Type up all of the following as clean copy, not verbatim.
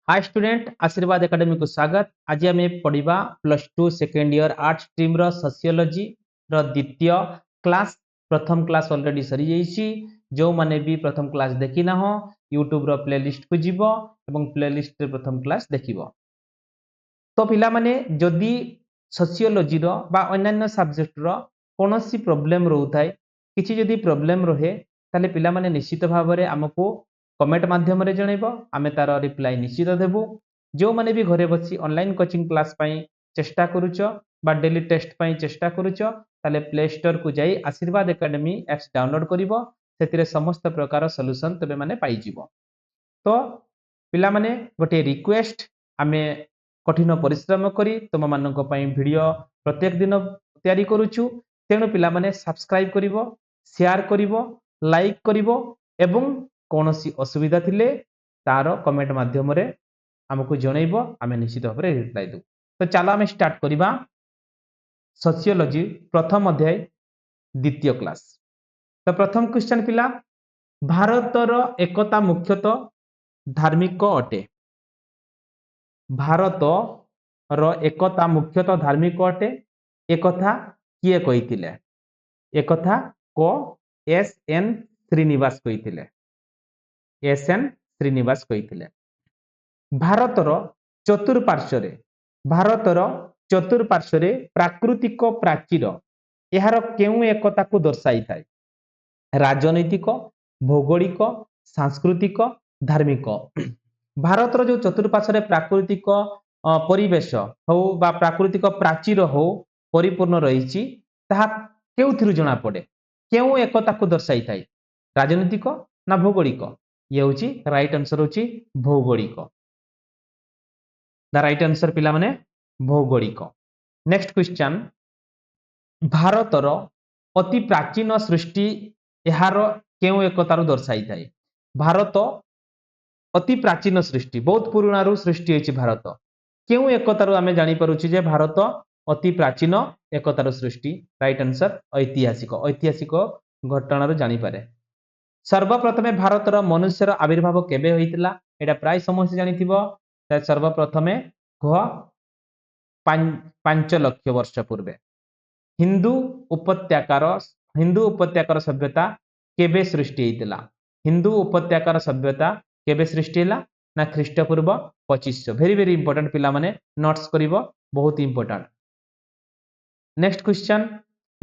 Hi student आशीर्वाद academy को स्वागत। आज आम पढ़ा +2 सेकेंड इयर आर्ट स्ट्रीम रो सोशियोलॉजी रो द्वितीय क्लास। प्रथम क्लास ऑलरेडी सरी जाइए। जो माने भी प्रथम क्लास देखी ना हो यूट्यूब रो प्लेलिस्ट को जीव एवं प्लेलिस्ट रे प्रथम क्लास देखिबो। तो पिला माने जदि सोशियोलॉजी रो बा अन्य सब्जेक्ट रो कोनोसी प्रॉब्लम रहउथाय किछि जदि प्रॉब्लम रहे ताले पिला माने निश्चित भाव रे हमको कमेंट माध्यम रे जणैबो आमे तार रिप्लाई निश्चित देबो। जो माने भी घरे बसी ऑनलाइन कोचिंग क्लास पई चेष्टा करूचो बा डेली टेस्ट पई चेष्टा करूचो ताले प्ले स्टोर को जाई आशीर्वाद एकेडमी एप्स डाउनलोड करिवो। सेतिरे समस्त प्रकार सॉल्यूशन तबे माने पाई जिवो। तो पिला माने गोटे रिक्वेस्ट आमे कठिन परिश्रम करी तुम मानक पई वीडियो प्रत्येक दिन तैयारी करूछु। तेणु पिला माने सब्सक्राइब करिवो, शेयर करिवो, लाइक करिवो एवं कोनोसी असुविधा थिले तार कमेंट माध्यम रे हमकु जणैबो आमे निश्चित भाबरे रिप्लाई दउ। तो चलो आमे स्टार्ट करिबा सोशियोलॉजी प्रथम अध्याय द्वितीय क्लास। तो प्रथम क्वेश्चन पिला भारतर एकता मुख्यतः धार्मिक अटे। भारत रो एकता मुख्यतः धार्मिक अटे। एकथा किए कहिथिले? एकथा को एस एन श्रीनिवास कहिथिले। एस एन श्रीनिवास कहिथिले। भारतर चतुर्पार्श्वरे भारतर चतुर्पार्श्वरे प्राकृतिक प्राचीर एहार केउ एकता को दर्शाई थाए? राजनैतिक, भौगोलिक, सांस्कृतिक, धार्मिक। भारतर जो चतुर्पार्श्वरे प्राकृतिक परिवेश हो बा प्राकृतिक प्राचीर हो परिपूर्ण रही ताहा केउथिरु जणा पड़े? केउ एकता को दर्शाई थाए? राजनैतिक ना भौगोलिक? ये होची राइट आंसर होची भौगोलिक। द राइट आंसर पिला माने भौगोलिक। नेक्स्ट क्वेश्चन भारतर अति प्राचीन सृष्टि एहार केउ एकतारु दर्शाई थाए? भारत अति प्राचीन सृष्टि बहुत पुराणारु सृष्टि होइछि भारत। केउ एकतारु आमे जानि परुछि जे भारत अति प्राचीन एकतारु सृष्टि? राइट आंसर ऐतिहासिक। ऐतिहासिक घटनारु जानि पारे। सर्वप्रथमे भारतर मनुष्यर आविर्भाव केबे होइतिला? एटा प्राय समस्त जानिथिबो। सर्वप्रथमे घ 5 लाख वर्ष पूर्वे। हिंदू उपत्यकार सभ्यता केबे सृष्टि होइतिला? हिंदू उपत्यकार सभ्यता केबे सृष्टि होला ना ख्रीष्टपूर्व 2500। वेरी वेरी इंपोर्टेंट पिला माने नोट्स करिवो, बहुत इंपोर्टेंट। नेक्स्ट क्वेश्चन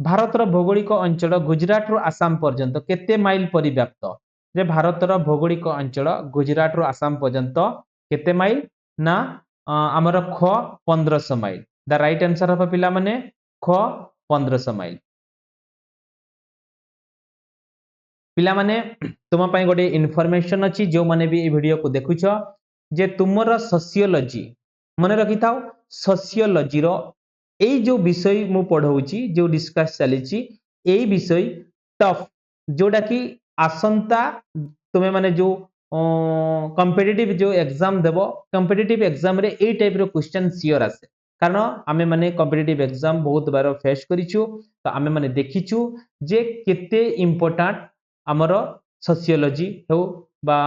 भारतर भौगोलिक अंचल गुजरात रु आसाम पर्यंत केते माइल परिव्याप्त? जे भारतर भौगोलिक अंचल गुजरात रु आसाम पर्यंत केते माइल ना हमर ख 1500 माइल। द राइट आंसर हबा पिला माने ख 1500 माइल। पिला माने तुम पई गोटे इन्फॉर्मेशन अछि जो माने भी ए वीडियो को देखुछ जे तुमर सोशियोलॉजी माने रखि थाओ। सोशियोलॉजी रो एई जो विषय मु पढौची जो डिस्कस चलीची एई विषय टफ जोडा कि आसंता तुमे माने जो कॉम्पिटिटिव जो एग्जाम देबो कॉम्पिटिटिव एग्जाम रे एई टाइप रो क्वेश्चन सियर आसे। कारण आमे माने कॉम्पिटिटिव एग्जाम बहुत बार फेस करिछु। तो आमे माने देखिछु जे केते इंपोर्टेंट आमर सोशियोलॉजी हो बा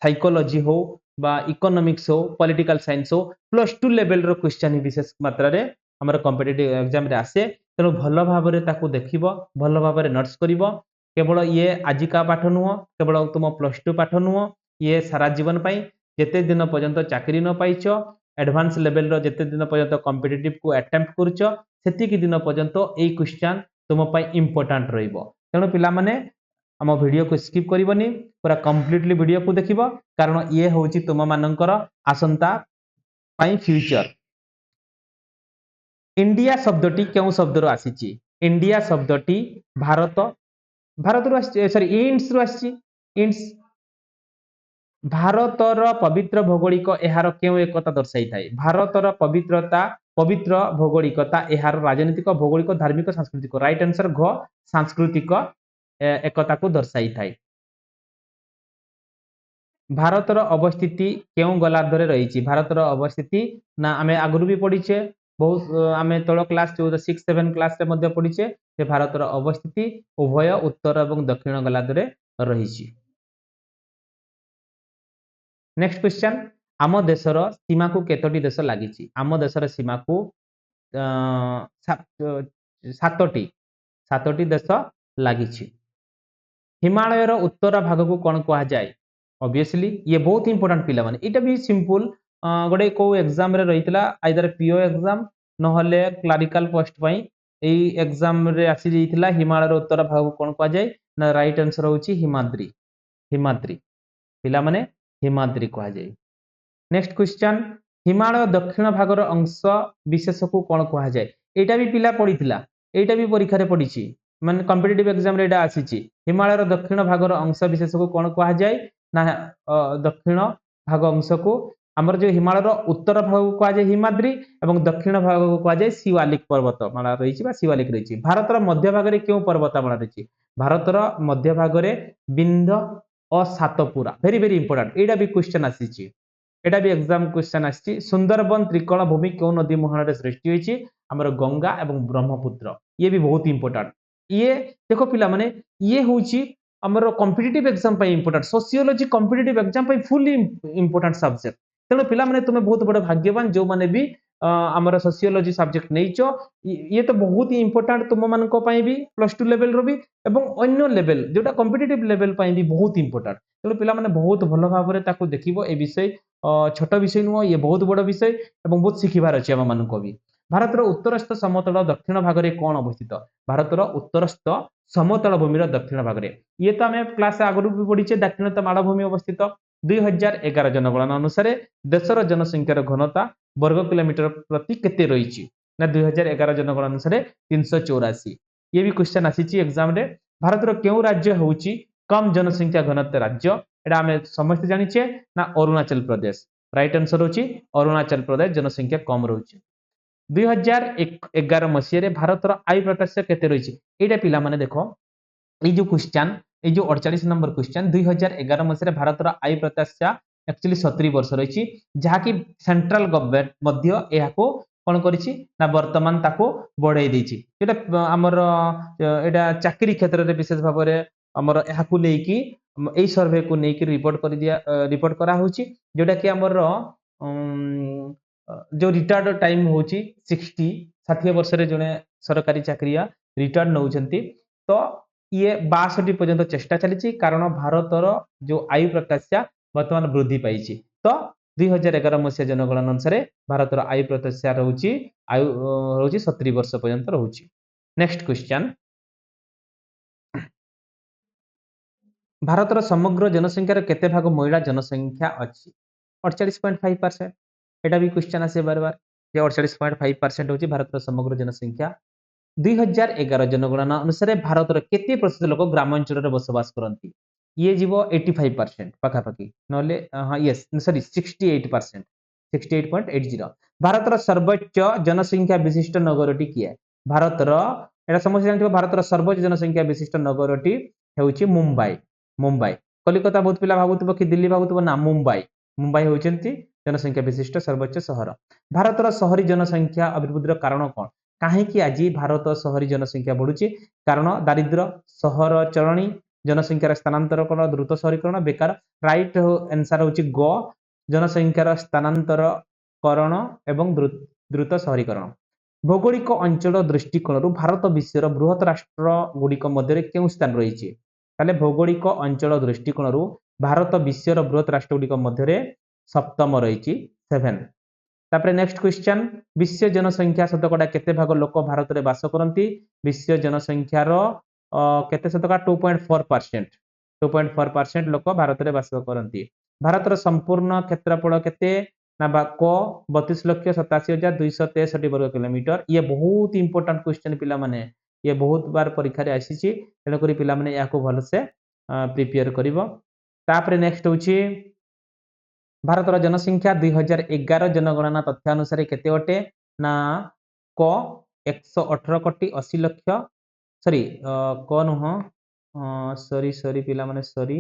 साइकोलॉजी हो बा इकोनॉमिक्स हो पॉलिटिकल साइंस हो +2 लेवल रो क्वेश्चन ही विशेष मात्रा रे हमर कॉम्पिटिटिव एग्जाम रे आसे। तेणु भल भाव रे ताकू देखिबो, भल भाव रे नोट्स करिवो। केवल ये आजिका पाठ नुह, केवल तुम +2 पाठ नुह, ये सारा जीवन पई जेते दिन पर्यंत चाकरी न पाइछो एडवांस लेवल रो जेते दिन पर्यंत कॉम्पिटिटिव को अटेम्प्ट करूछो सेति कि दिन पर्यंत एई क्वेश्चन तुम पई इंपोर्टेंट रहइबो। तेणु पिला माने हम वीडियो को स्किप करिवनी, पूरा कंप्लीटली वीडियो को देखिबो कारण ये होची तुम मानकर आसंता पई फ्यूचर। इंडिया शब्दटी केउ शब्द रो आसीची? इंडिया शब्दटी भारत रो आसी, सॉरी इंड्स रो आसी। इंड्स भारतर पवित्र भौगोलिक एहार केउ एकता दर्शाई थाए? भारतर पवित्र भौगोलिकता एहार राजनीतिक भौगोलिक धार्मिक सांस्कृतिक। राइट आंसर घ सांस्कृतिक एकता को दर्शाई थाए। भारतर अवस्थिति केउ गोलार्ध रे रहिछि? भारतर अवस्थिति ना आमे आगरु भी पढिछे बहुत आमे तळ क्लास 6 7 क्लास रे मध्ये पढिछे जे भारतर अवस्थिति उभय उत्तर एवं दक्षिण गोलार्ध रे रहिछि। नेक्स्ट क्वेश्चन आम देशर सीमा को केतोटी देश लागिछि आम देशर सीमा को सातोटी सातोटी देश लागिछि हिमालयर उत्तर भाग को कौन कहा जाए ऑब्वियसली ये बहुत इंपोर्टेंट पिला माने इटा भी सिंपल गोटे को एग्जाम रे रहितला आइदर पीओ एग्जाम नहले क्लरिकल पोस्ट पई एई एग्जाम रे आसी जइतला हिमालयर उत्तर भाग को कौन कहा जाए ना राइट आंसर होची हिमाद्री हिमाद्री पिला माने हिमाद्री कहा जाए नेक्स्ट क्वेश्चन हिमालय दक्षिण भागर अंश विशेष को कौन कहा जाए एटा भी पिला पढ़िथिला एटा भी परीक्षा रे पढ़िछि माने कॉम्पिटिटिव एग्जाम रे एटा आसीछि हिमालयर दक्षिण भागर अंश विशेष को कौन कहा जाए ना दक्षिण भाग अंश को आमर जो हिमालयर उत्तर भाग को कहा जाए हिमाद्री एवं दक्षिण भाग को कहा जाए शिवालिक पर्वतमाला रही बा शिवालिक रही भारतर मध्य भाग रे क्यों पर्वतमाला रही भारतर मध्य भाग रे विंध्य और सातपुरा वेरी वेरी इंपोर्टेंट एटा भी क्वेश्चन आसीछि एटा भी एग्जाम क्वेश्चन आसी सुंदरबन त्रिकोण भूमि क्यों नदी मुहाण सृष्टि होती आमर गंगा एवं ब्रह्मपुत्र ये भी बहुत इंपोर्टेंट ये देखो पिला माने ये होची आमर कॉम्पिटिटिव एग्जाम पे इंपोर्टेंट सोशियोलॉजी कॉम्पिटिटिव एग्जाम पे फुली इंपोर्टेंट सब्जेक्ट तेणु पिला माने तुमे बहुत बड़ भाग्यवान जो माने भी आमर सोशियोलॉजी सब्जेक्ट नहींचो ये तो बहुत ही इंपोर्टेंट तुम मानक पई भी +2 लेवल रो भी एवं अन्य लेवल जोटा कॉम्पिटिटिव लेवल पई भी बहुत इंपोर्टेंट तेणु पिला माने बहुत भलो भाव रे ताको देखिबो ए विषय छोट विषय नुह ये बहुत बड़ विषय एवं बहुत शिखिबार अछि हम मानक भी भारतर उत्तरस्थ समतल दक्षिण भाग रे कोन अवस्थित भारतर उत्तरस्थ समतल भूमिर दक्षिण भाग रे ये तो आमे क्लास आगरु भी पढिचे दक्षिणत मालभूमि अवस्थित 2011 जनगणना अनुसार देशर जनसंख्यार घनता वर्ग किलोमीटर प्रति केते रही ना 2011 जनगणना अनुसार 384 ये भी क्वेश्चन आसी एग्जाम रे भारतर केउ राज्य होउची कम जनसंख्या घनत्व राज्य एटा आमे समस्त जानिछे ना अरुणाचल प्रदेश राइट आंसर होची अरुणाचल प्रदेश जनसंख्या कम रहुची 2011 मसीह भारतर आयु प्रत्याशा केते रही एटा पिला माने देखो ये जो क्वेश्चन ये जो 48 नंबर क्वेश्चन 2011 मसीह भारतर आयु प्रत्याशा एक्चुअली 70 वर्ष रही जहाँकि सेंट्रल गवर्नमेंट मध्य एहाको कौन करिछि ना वर्तमान ताको बढ़ाई देछि जेटा हमर एटा चाकरी क्षेत्र रे विशेष भाव रे हमर एहाको लेकी एई सर्वे को लेकी रिपोर्ट कर दिया रिपोर्ट करा होछि जेटा कि हमर जो रिटायर्ड टाइम होछि 60 वर्ष रे जने सरकारी चाकरिया रिटायर्ड नउछंती तो ये 62 पर्यंत चेष्टा चली कारण भारतर जो आयु प्रत्याशा वर्तमान वृद्धि पाई तो 2011 मसीहा जनगणना अनुसार भारतर आयु प्रत्याशा रहुची आयु रहुची 70 वर्ष पर्यंत रहुची नेक्स्ट क्वेश्चन भारतर समग्र जनसंख्यार केते भाग महिला जनसंख्या अछि 48.5% एटा भी क्वेश्चन आसे बार बार जे 48.5% होची भारतर समग्र जनसंख्या 2011 जनगणना अनुसार भारतर केते प्रतिशत लोक ग्रामांचल रे बसवास करंती ये जीवो 85% पाखापाखि नले हां यस सॉरी 68% 68.80 भारतर सर्वोच्च जनसंख्या विशिष्ट नगरटी किए भारतर एटा समस्या जानथिबो भारतर सर्वोच्च जनसंख्या विशिष्ट नगरटी हेउची मुंबई मुंबई कलिकता बहुत पिला भाबुतबो कि दिल्ली भाबुतबो ना मुंबई मुंबई होचंती जनसंख्या विशिष्ट सर्वोच्च शहर भारतर शहरी जनसंख्या अभिवृद्धिर कारण कोन काहे कि आज भारत शहरी जनसंख्या बढ़ुची कारण दारिद्र्य सहरचरणी जनसंख्यार स्थानांतरण द्रुत शहरीकरण बेकार राइट आंसर होची ग जनसंख्यार स्थानांतरण एवं द्रुत शहरीकरण भौगोलिक अंचल दृष्टिकोण भारत विश्वर बृहत राष्ट्र गुड़िक मध्य क्यों स्थान रही ताले भौगोलिक अंचल दृष्टिकोण भारत विश्वर बृहत राष्ट्र गुड़िक मध्य सप्तम रही 7 तापरे नेक्स्ट क्वेश्चन विश्व जनसंख्या शतकड़ा केते भाग लोक भारत रे बास करंती विश्व जनसंख्यार केते शतकड़ा 2.4% 2.4% लोक भारत रे बास करंती भारतर संपूर्ण क्षेत्रफल केते ना क 32,87,263 वर्ग किलोमीटर ये बहुत इंपोर्टेंट क्वेश्चन पिला माने ये बहुत बार परीक्षा रे आसीची तेन करी पिला माने याको भल से प्रिपेयर करिवो तापरे नेक्स्ट होची भारतर जनसंख्या 2011 जनगणना तथ्यानुसार केते अटे ना क 118 कोटी 80 लक्ष सॉरी क नुह सॉरी सॉरी पिला माने सॉरी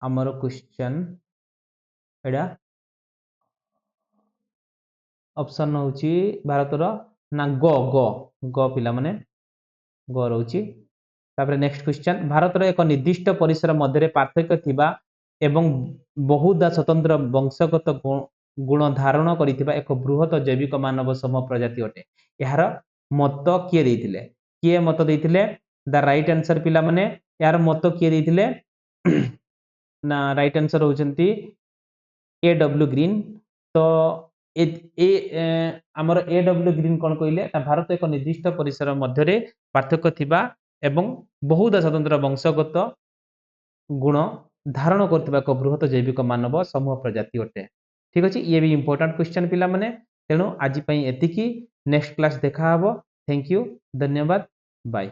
हमर क्वेश्चन एडा ऑप्शन होची भारतर ना ग ग ग पिला माने ग रहउची तापरे नेक्स्ट क्वेश्चन भारतर एक निर्दिष्ट परिसर मध्य पार्थक्य थिबा ଏବଂ ବହୁଦା ସ୍ୱତନ୍ତ୍ର ବଂଶଗତ ଗୁଣ ଧାରଣ କରିଥିବା ଏକ ବୃହତ ଜୈବିକ ମାନବ ସମୂହ ପ୍ରଜାତି ଅଟେ। ଏହାର ମତ କିଏ ଦେଇଥିଲେ? କିଏ ମତ ଦେଇଥିଲେ? ଦ ରାଇଟ୍ ଆନ୍ସର ପିଲାମାନେ ଏହାର ମତ କିଏ ଦେଇଥିଲେ? ନା ରାଇଟ୍ ଆନ୍ସର ହଉଛନ୍ତି A.W. ଗ୍ରୀନ। ତ ଆମର A.W. ଗ୍ରୀନ କଣ କହିଲେ? ଭାରତ ଏକ ନିର୍ଦ୍ଦିଷ୍ଟ ପରିସର ମଧ୍ୟରେ ପାର୍ଥକ୍ୟ ଥିବା ଏବଂ ବହୁଦା ସ୍ୱତନ୍ତ୍ର ବଂଶଗତ ଗୁଣ ଧାରଣ କରୁଥିବା ଏକ ବୃହତ ଜୈବିକ ମାନବ ସମୂହ ପ୍ରଜାତି ଅଟେ। ଠିକ ଅଛି, ଇଏ ବି ଇମ୍ପୋର୍ଟାଣ୍ଟ କ୍ୱେଶ୍ଚନ ପିଲାମାନେ। ତେଣୁ ଆଜି ପାଇଁ ଏତିକି, ନେକ୍ସଟ କ୍ଲାସ ଦେଖା ହବ। ଥ୍ୟାଙ୍କ ୟୁ, ଧନ୍ୟବାଦ, ବାଏ।